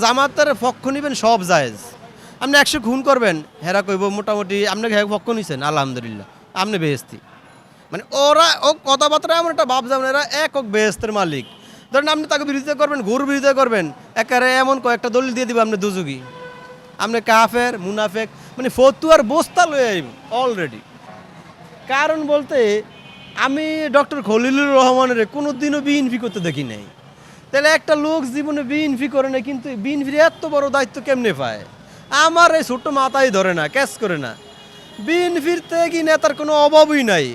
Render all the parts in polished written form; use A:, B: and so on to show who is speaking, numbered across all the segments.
A: জামাতের পক্ষ নিবেন সব জায়েজ। আপনি 100 খুন করবেন, হেরা কইব মোটামুটি আপনি পক্ষ নিছেন আলহামদুলিল্লাহ, আপনি বেহেস্তি। মানে ও কথাবার্তা এমন একটা ভাব যেমন এরা একক বেহেস্তের মালিক। ধরেন আপনি তাকে বিরোধিতা করবেন, ঘুর বিরোধিতা করবেন, একেবারে এমন কয়েকটা দলিল দিয়ে দিবে আপনি দুযুগী, আপনি কাফের মুনাফেক, মানে ফতুয়ার বস্তা লয়ে আইব অলরেডি। কারণ বলতে আমি ডক্টর খলিলুর রহমানের কোনো দিনও বিএনপি করতে দেখি নাই। তাহলে একটা লোক জীবনে বিএনপি করে না, কিন্তু বিএনপির এত বড় দায়িত্ব কেমনে পায়? আমার এই ছোট্ট মাথায় ধরে না, ক্যাচ করে না। বিএনপির থেকে নেতার কোনো অভাবই নাই।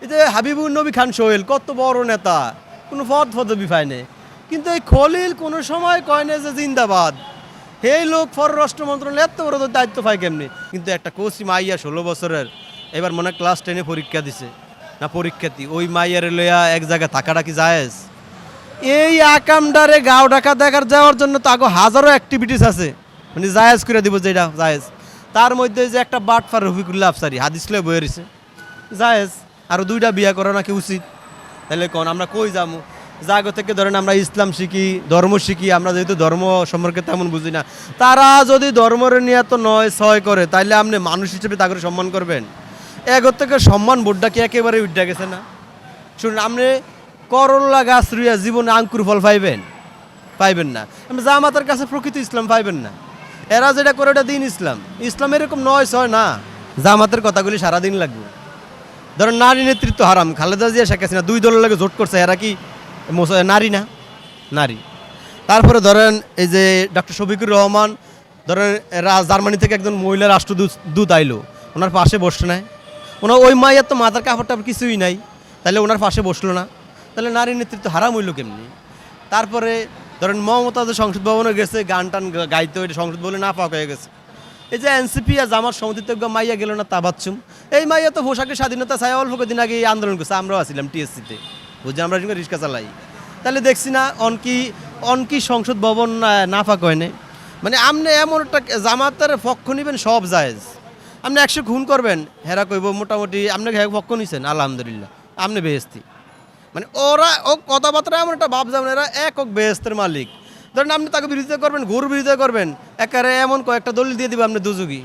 A: এই যে হাবিবুর নবী খান সোহেল কত বড় নেতা, কোনো পদবি পায় না, কিন্তু এই খলিল কোনো সময় কয় না যে জিন্দাবাদ। এই লোক পররাষ্ট্র মন্ত্রণালয় এত বড় দায়িত্ব পায় কেমনি? কিন্তু একটা কোচি মাইয়া 16 বছরের, এবার মনে হয় ক্লাস 10-এ পরীক্ষা দিছে না পরীক্ষার্থী, ওই মাইয়ার লইয়া এক জায়গায় থাকাটা কি জায়েজ? এই আকামডারে গাও ডাকা দেখার যাওয়ার জন্য তো আগে হাজারো অ্যাক্টিভিটিস আছে, মানে জায়েজ করে দিব যেটা জায়েজ। তার মধ্যে যে একটা বাটফার রফিকুল্লাহ আফসারি হাদিস লয়ে বয়ে রয়েছে, জায়েজ। আরও 2টা বিয়া করা নাকি উচিত। তাহলে কোন আমরা কই যাবো? জাগো থেকে ধরেন আমরা ইসলাম শিখি, ধর্ম শিখি, আমরা যেহেতু ধর্ম সম্পর্কে তেমন বুঝি না। তারা যদি ধর্মের নিয়ে তো 9-6 করে, তাইলে আপনি মানুষ হিসেবে তাকে সম্মান করবেন? এগোর থেকে সম্মান বোর্ডটা কি একেবারে উঠে গেছে না? শুনুন, আপনি করল্লা গাছ রুইয়া জীবনে আঙ্কুর ফল পাইবেন না। আপনি জামাতের কাছে প্রকৃত ইসলাম পাইবেন না। এরা যেটা করে ওটা দিন ইসলাম। ইসলাম এরকম 9-6 না, জামাতের কথাগুলি সারাদিন লাগবে। ধরেন নারী নেতৃত্ব হারাম, খালেদা জিয়া শেখ হাসিনা 2 দলের লাগে জোট করছে, এরা কি নারী না? নারী। তারপরে ধরেন এই যে ডক্টর শফিকুর রহমান, ধরেন জার্মানি থেকে একজন মহিলা রাষ্ট্রদূত আইলো, ওনার পাশে বসছে না। ওনার ওই মায়ের তো মাথার কাপড় টাপড় কিছুই নাই, তাহলে ওনার পাশে বসলো না। তাহলে নারী নেতৃত্ব হারাম হইল কেমনি? তারপরে ধরেন মমতা যে সংসদ ভবনে গেছে, গান টান গাইতে, ওইটা সংসদ ভবনে না পাওয়া হয়ে গেছে। এই যে এনসিপি আর জামাত সমিতিজ্ঞ মাইয়া গেল না তাবাচ্ছুম, এই মাইয়া তো পোশাকের স্বাধীনতা চাই অল্প কদিন আগে আন্দোলন করছে, আমরাও আসছিলাম টিএসসিতে, বুঝছি আমরা রিক্সা চালাই। তাহলে দেখছি না অনকি সংসদ ভবন না ফাঁক হয় না। মানে আপনি এমন একটা জামাতের পক্ষ নিবেন সব জায়েজ। আপনি 100 খুন করবেন, হেরা কইব মোটামুটি আপনি পক্ষ নিছেন আলহামদুলিল্লাহ, আপনি বেহেস্তি। মানে ও কথাবার্তা এমন একটা ভাব যেমন এরা একক বেহেস্তের মালিক। ধরেন আপনি তাকে বিরোধিতা করবেন, ঘুর বিরোধিতা করবেন, একেবারে এমন কয়েকটা দলিল দিয়ে দিবে আপনি দুযুগী,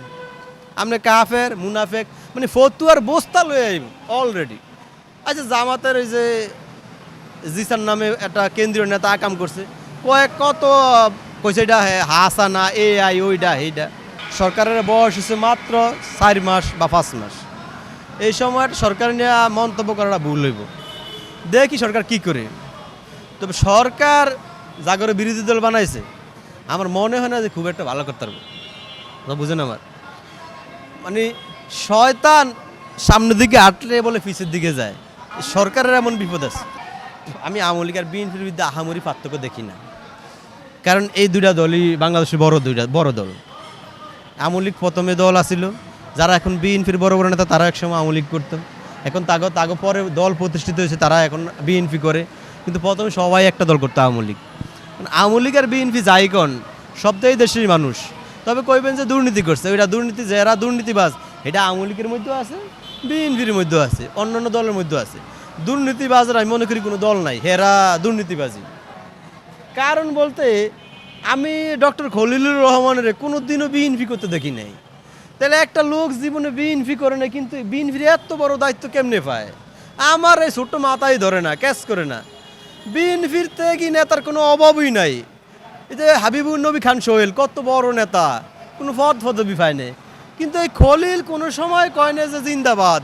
A: আপনি কাফের মুনাফেক, মানে ফতুয়ার বস্তা লয়ে আইব অলরেডি। আচ্ছা, জামাতের এই যে জিসান নামে একটা কেন্দ্রীয় নেতা আকাম করছে, কত কইছে এটা হাসানা AI ওইটা এইটা। সরকারের বয়স হচ্ছে মাত্র 4 মাস বা 5 মাস। এই সময় সরকার নিয়ে মন্তব্য করাটা ভুল হইব। দেখি সরকার কি করে। তবে সরকার জাগরে বিরোধী দল বানাইছে, আমার মনে হয় না যে খুব একটা ভালো করতে পারবো। বুঝেন আমার, মানে শয়তান সামনের দিকে হাঁটলে বলে পিছের দিকে যায়। সরকারের এমন বিপদ আছে। আমি আওয়ামী লীগ আর বিএনপির বিরুদ্ধে আহামরি পার্থক্য দেখি না, কারণ এই 2টা দলই বাংলাদেশের বড় দল। আওয়ামী লীগ প্রথমে দল আসিল, যারা এখন বিএনপির বড় বড় নেতা তারা একসময় আওয়ামী লীগ করতো, এখন তাগো পরে দল প্রতিষ্ঠিত হয়েছে, তারা এখন বিএনপি করে। কিন্তু প্রথমে সবাই একটা দল করতো, আওয়ামী লীগ। আওয়ামী লীগ আর বিএনপি যাই কোন সবটাই দেশের মানুষ। তবে কইবেন যে দুর্নীতি করছে, ওইটা দুর্নীতি, যারা দুর্নীতিবাজ এটা আওয়ামী লীগের মধ্যেও আছে, বিএনপির মধ্যেও আছে, অন্যান্য দলের মধ্যেও আছে। দুর্নীতিবাজরা আমি মনে করি কোনো দল নাই, হেরা দুর্নীতিবাজি। কারণ বলতে আমি ডক্টর খলিলুর রহমানের কোনো দিনও বিএনপি করতে দেখি নাই। তাহলে একটা লোক জীবনে বিএনপি করে না, কিন্তু বিএনপির এত বড় দায়িত্ব কেমনে পায়? আমার এই ছোট্ট মাথায় ধরে না, ক্যাচ করে না। বিএনপির থেকে নেতার কোনো অভাবই নাই। এই যে হাবিবুর নবী খান সোহেল কত বড় নেতা, কোনো পদবি পায় না, কিন্তু এই খলিল কোনো সময় কয় না যে জিন্দাবাদ।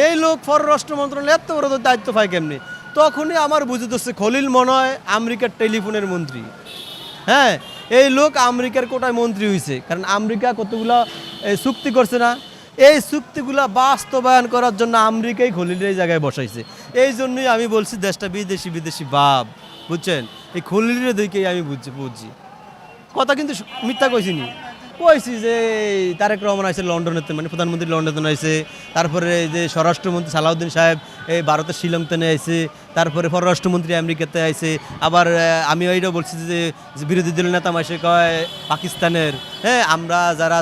A: এই লোক পররাষ্ট্র মন্ত্রণালয় এত বড় দায়িত্ব পায় কেমনি? তখনই আমার বুঝতে হচ্ছে খলিল মনে হয় আমেরিকার টেলিফোনের মন্ত্রী। হ্যাঁ, এই লোক আমেরিকার কোটায় মন্ত্রী হয়েছে, কারণ আমেরিকা কতগুলো চুক্তি করছে না, এই চুক্তিগুলো বাস্তবায়ন করার জন্য আমেরিকাই খলিলের এই জায়গায় বসাইছে। এই জন্যই আমি বলছি দেশটা বিদেশি ভাব, বুঝছেন? এই খলিলের দিকেই আমি বুঝছি কথা, কিন্তু মিথ্যা কইছি যে তারেক রহমান আইছে লন্ডনেতে, মানে প্রধানমন্ত্রী লন্ডনে আইছে, তারপরে যে স্বরাষ্ট্রমন্ত্রী সালাউদ্দিন সাহেব এই ভারতের শিলংতে আইছে, তারপরে পররাষ্ট্রমন্ত্রী আমেরিকাতে আইছে। আবার আমি এইটাও বলছি যে বিরোধী দলের নেতা মাসে কয় পাকিস্তানের, হ্যাঁ আমরা যারা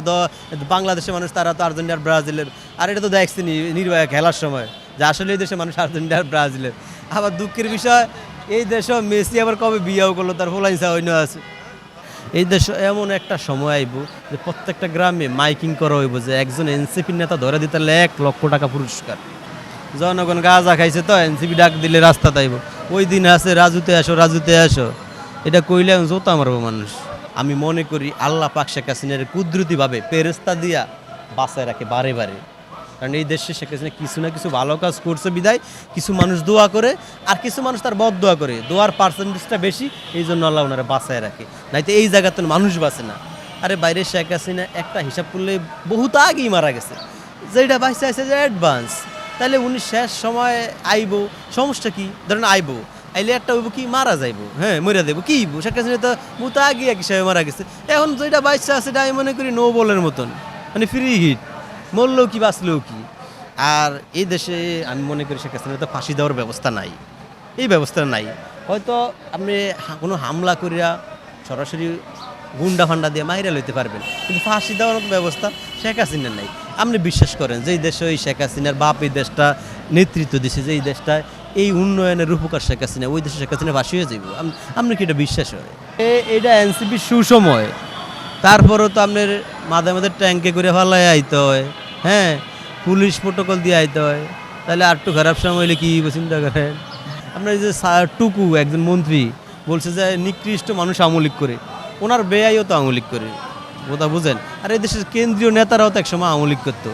A: বাংলাদেশের মানুষ তারা তো আর্জেন্টিনার ব্রাজিলের। আর এটা তো দেখছি নির্বাহী খেলার সময় যে আসলে এই দেশের মানুষ আর্জেন্টিনার ব্রাজিলের। আবার দুঃখের বিষয় এই দেশে মেসি আবার কবে বিয়েও করলো, তার ফলাইসা অন্য আছে। এই দেশ এমন একটা সময় আইব যে প্রত্যেকটা গ্রামে মাইকিং করা হইব যে একজন এনসিপির নেতা ধরে দিতে হলে 1 লক্ষ টাকা পুরস্কার। জনগণ গাঁজা খাইছে তো এনসিপি ডাক দিলে রাস্তা তাইব, ওই দিন আছে রাজুতে আসো রাজুতে আসো, এটা কইলে জোতা মারবো মানুষ। আমি মনে করি আল্লাহ পাক শেখ হাসিনার কুদরতিভাবে পেরেস্তা দিয়া বাঁচায় রাখে বারে বারে। কারণ এই দেশে শেখ হাসিনা কিছু না কিছু ভালো কাজ করছে বিদায় কিছু মানুষ দোয়া করে, আর কিছু মানুষ তার বদ দোয়া করে, দোয়ার পার্সেন্টেজটা বেশি, এই জন্য আল্লাহ ওনারা বাঁচায় রাখে, নাইতো এই জায়গাতে মানুষ বাঁচে না। আরে বাইরে শেখ হাসিনা একটা হিসাব করলে বহুত আগেই মারা গেছে, যেটা বাইসে আছে যে অ্যাডভান্স, তাহলে উনি শেষ সময় আইব, সমস্যা কি? ধরেন আইব, আইলে একটা হইব কি মারা যাইব, হ্যাঁ মরে দেবো কি শেখ হাসিনা তো বহুত আগে এক হিসাবে মারা গেছে। এখন যেটা বাইসে আছে এটা আমি মনে করি নো বলের মতন, মানে ফ্রি হিট, মরলেও কি বাঁচলেও কি। আর এই দেশে আমি মনে করি শেখ হাসিনার তো ফাঁসি দেওয়ার ব্যবস্থা নাই, এই ব্যবস্থা নাই। হয়তো আপনি কোনো হামলা করিয়া সরাসরি গুন্ডা ফান্ডা দিয়ে মাইরা লইতে পারবেন, কিন্তু ফাঁসি দেওয়ার মতো ব্যবস্থা শেখ হাসিনার নাই। আপনি বিশ্বাস করেন যে এই দেশে ওই শেখ হাসিনার বাপ এই দেশটা নেতৃত্ব দিছে, যে এই দেশটা এই উন্নয়নের রূপকার শেখ হাসিনা, ওই দেশে শেখ হাসিনা ফাঁসি হয়ে যাইব? আপনি কি এটা বিশ্বাস হয়? এটা এনসিপির সুসময়, তারপরও তো আপনার মাঝে মাঝে ট্যাঙ্কে করে ফালাই আইতে হয়, হ্যাঁ পুলিশ প্রোটোকল দিয়ে আইতে হয়, তাহলে আর একটু খারাপ সময় হইলে কি চিন্তা করেন? আপনার যে টুকু একজন মন্ত্রী বলছে যে নিকৃষ্ট মানুষ আমলিক করে, ওনার বেয়াইও তো আমলিক করে, কথা বুঝেন। আর এই দেশের কেন্দ্রীয় নেতারাও তো একসময় আমলিক করতো।